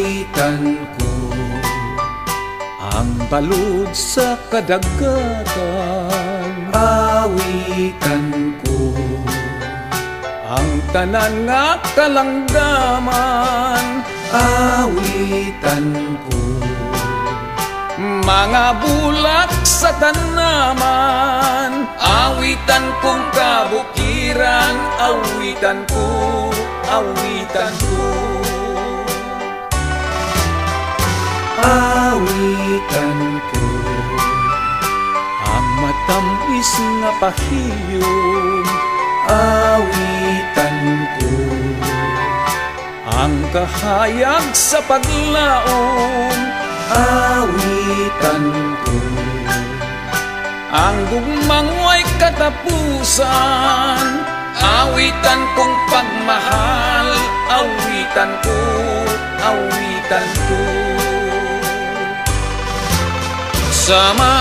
Awitan ko ang balod sa kadagatan. Awitan ko ang tanan nga kalangdaman. Awitan ko mga bulak sa tanaman. Awitan kong kabukiran. Awitan ko, awitan ko. Awitan ko ang matamis nga pahiyom. Awitan ko ang kahayag sa paglaom. Awitan ko ang gugmang way katapusan. Awitan kong pagmahal. Awitan ko, awitan ko. Sama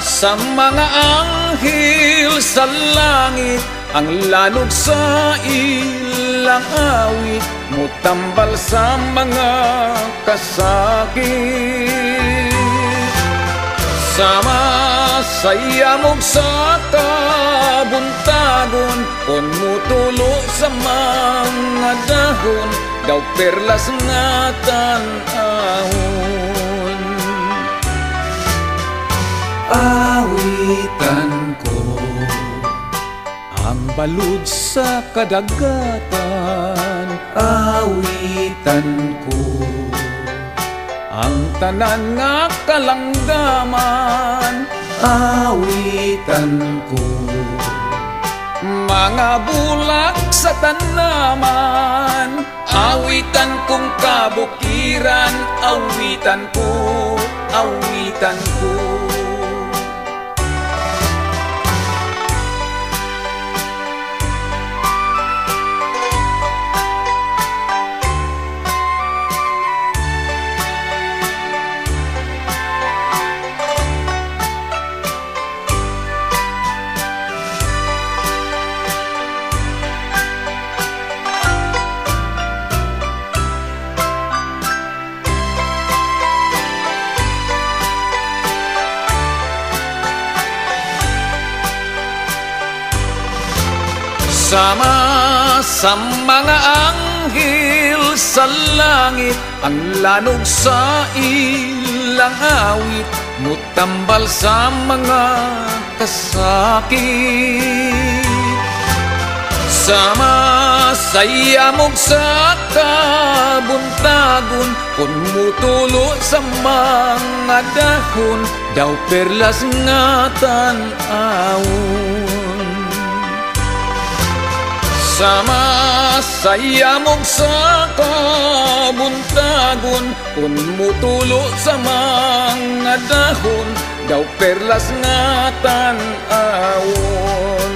sa mga anghel sa langit, ang lanog sa ilang awit, mutambal sa mga kasakit. Sama sa yamog sa kabuntagon, kung mutulo sa mga dahon, daw perlas nga tanahon. Awitan ko ang balod sa kadagatan. Awitan ko ang tanan nga kalangdaman. Awitan ko mga bulak sa tanaman. Awitan kong kabukiran. Awitan ko, awitan ko. Sama sa mga anghel sa langit, ang lanog sa ilang awit, mutambal sa mga kasakit. Sama sa yamog sa kabuntagon, kung mutulo sa mga dahon, daw perlas nga tanawon. Sama sa yamog sa kabuntagon, kung mutulo sa mga dahon, daw perlas nga tanawon.